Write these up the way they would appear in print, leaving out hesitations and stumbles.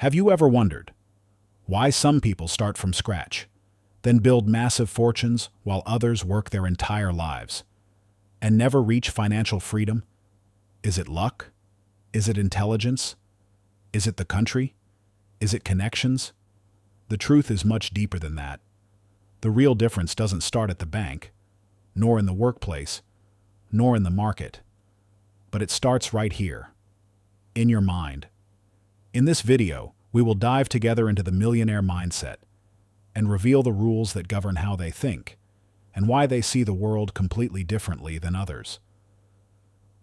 Have you ever wondered why some people start from scratch, then build massive fortunes while others work their entire lives and never reach financial freedom? Is it luck? Is it intelligence? Is it the country? Is it connections? The truth is much deeper than that. The real difference doesn't start at the bank, nor in the workplace, nor in the market, but it starts right here, in your mind. In this video, we will dive together into the millionaire mindset and reveal the rules that govern how they think and why they see the world completely differently than others.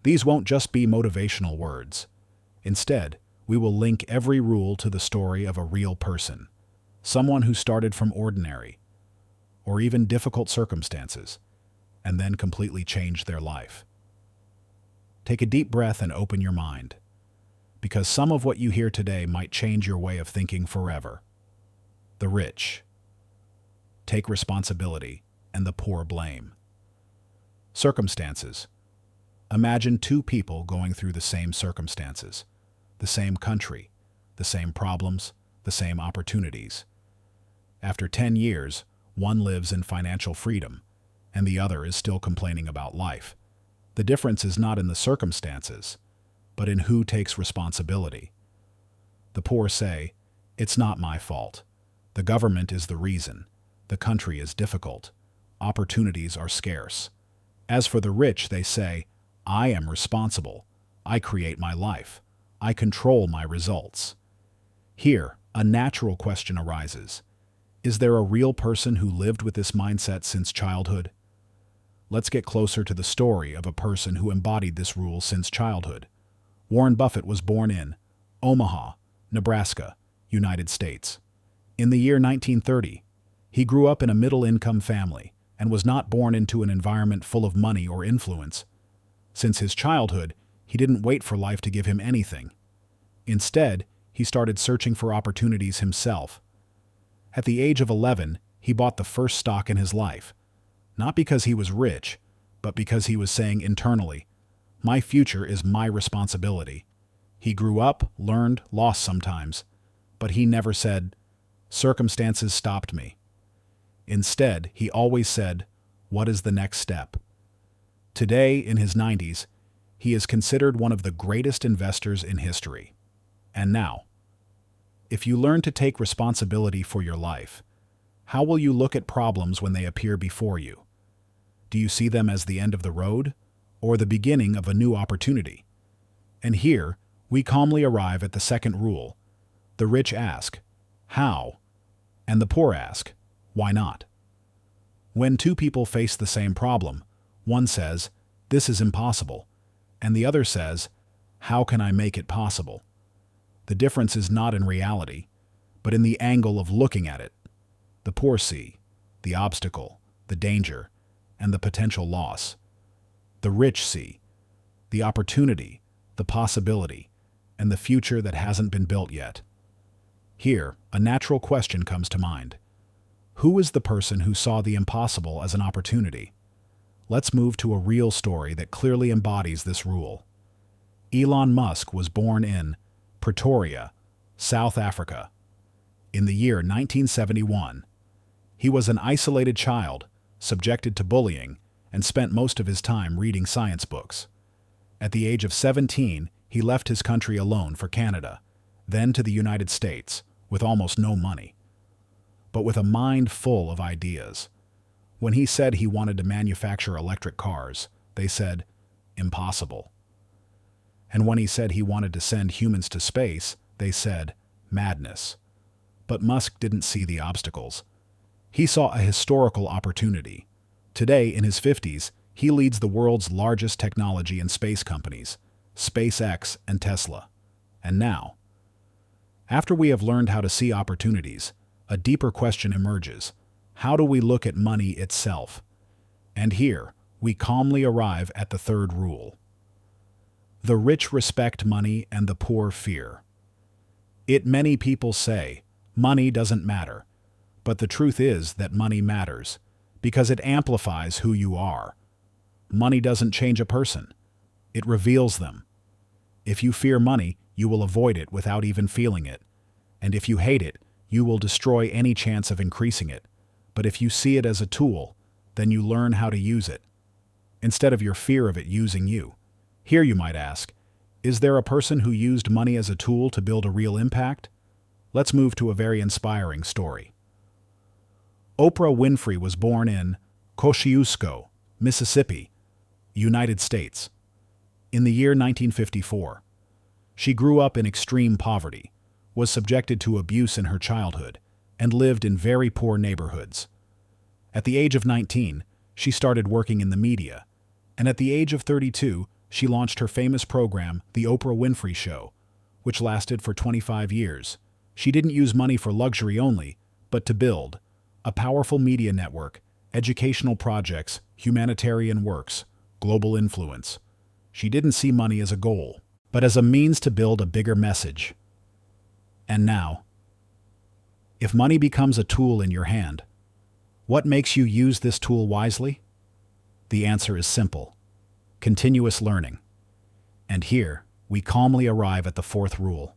These won't just be motivational words. Instead, we will link every rule to the story of a real person, someone who started from ordinary or even difficult circumstances and then completely changed their life. Take a deep breath and open your mind, because some of what you hear today might change your way of thinking forever. The rich take responsibility and the poor blame. Circumstances. Imagine two people going through the same circumstances, the same country, the same problems, the same opportunities. After 10 years, one lives in financial freedom, and the other is still complaining about life. The difference is not in the circumstances, but in who takes responsibility. The poor say, "It's not my fault. The government is the reason. The country is difficult. Opportunities are scarce." As for the rich, they say, "I am responsible. I create my life. I control my results." Here, a natural question arises. Is there a real person who lived with this mindset since childhood? Let's get closer to the story of a person who embodied this rule since childhood. Warren Buffett was born in Omaha, Nebraska, United States. In the year 1930, he grew up in a middle-income family and was not born into an environment full of money or influence. Since his childhood, he didn't wait for life to give him anything. Instead, he started searching for opportunities himself. At the age of 11, he bought the first stock in his life, not because he was rich, but because he was saying internally, "My future is my responsibility." He grew up, learned, lost sometimes, but he never said, "Circumstances stopped me." Instead, he always said, "What is the next step?" Today, in his 90s, he is considered one of the greatest investors in history. And now, if you learn to take responsibility for your life, how will you look at problems when they appear before you? Do you see them as the end of the road or the beginning of a new opportunity? And here, we calmly arrive at the second rule. The rich ask, "How?" And the poor ask, "Why not?" When two people face the same problem, one says, "This is impossible," and the other says, "How can I make it possible?" The difference is not in reality, but in the angle of looking at it. The poor see the obstacle, the danger, and the potential loss. The rich see the opportunity, the possibility, and the future that hasn't been built yet. Here, a natural question comes to mind. Who is the person who saw the impossible as an opportunity? Let's move to a real story that clearly embodies this rule. Elon Musk was born in Pretoria, South Africa. In the year 1971, he was an isolated child, subjected to bullying, and spent most of his time reading science books. At the age of 17, he left his country alone for Canada, then to the United States, with almost no money, but with a mind full of ideas. When he said he wanted to manufacture electric cars, they said, "Impossible." And when he said he wanted to send humans to space, they said, "Madness." But Musk didn't see the obstacles. He saw a historical opportunity. Today, in his 50s, he leads the world's largest technology and space companies, SpaceX and Tesla. And now, after we have learned how to see opportunities, a deeper question emerges. How do we look at money itself? And here, we calmly arrive at the third rule. The rich respect money and the poor fear. Many people say, money doesn't matter. But the truth is that money matters, because it amplifies who you are. Money doesn't change a person. It reveals them. If you fear money, you will avoid it without even feeling it. And if you hate it, you will destroy any chance of increasing it. But if you see it as a tool, then you learn how to use it, instead of your fear of it using you. Here you might ask, is there a person who used money as a tool to build a real impact? Let's move to a very inspiring story. Oprah Winfrey was born in Kosciuszko, Mississippi, United States, in the year 1954. She grew up in extreme poverty, was subjected to abuse in her childhood, and lived in very poor neighborhoods. At the age of 19, she started working in the media, and at the age of 32, she launched her famous program, The Oprah Winfrey Show, which lasted for 25 years. She didn't use money for luxury only, but to build a powerful media network, educational projects, humanitarian works, global influence. She didn't see money as a goal, but as a means to build a bigger message. And now, if money becomes a tool in your hand, what makes you use this tool wisely? The answer is simple: continuous learning. And here, we calmly arrive at the fourth rule.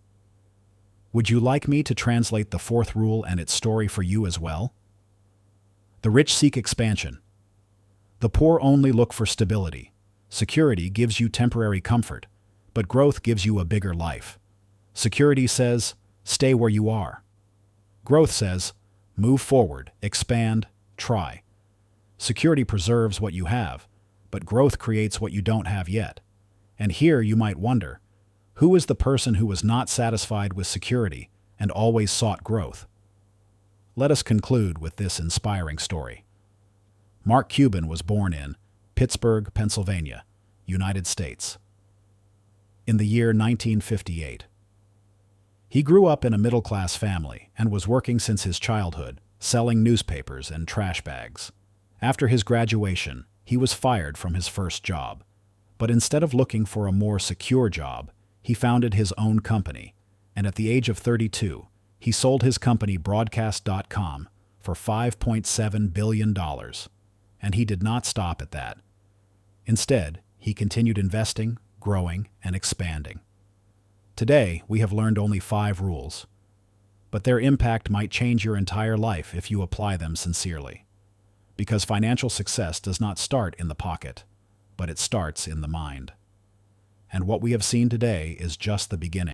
Would you like me to translate the fourth rule and its story for you as well? The rich seek expansion. The poor only look for stability. Security gives you temporary comfort, but growth gives you a bigger life. Security says, stay where you are. Growth says, move forward, expand, try. Security preserves what you have, but growth creates what you don't have yet. And here you might wonder, who is the person who was not satisfied with security and always sought growth? Let us conclude with this inspiring story. Mark Cuban was born in Pittsburgh, Pennsylvania, United States, in the year 1958. He grew up in a middle-class family and was working since his childhood, selling newspapers and trash bags. After his graduation, he was fired from his first job. But instead of looking for a more secure job, he founded his own company, and at the age of 32, he sold his company Broadcast.com for $5.7 billion. And he did not stop at that. Instead, he continued investing, growing, and expanding. Today, we have learned only 5 rules, but their impact might change your entire life if you apply them sincerely. Because financial success does not start in the pocket, but it starts in the mind. And what we have seen today is just the beginning.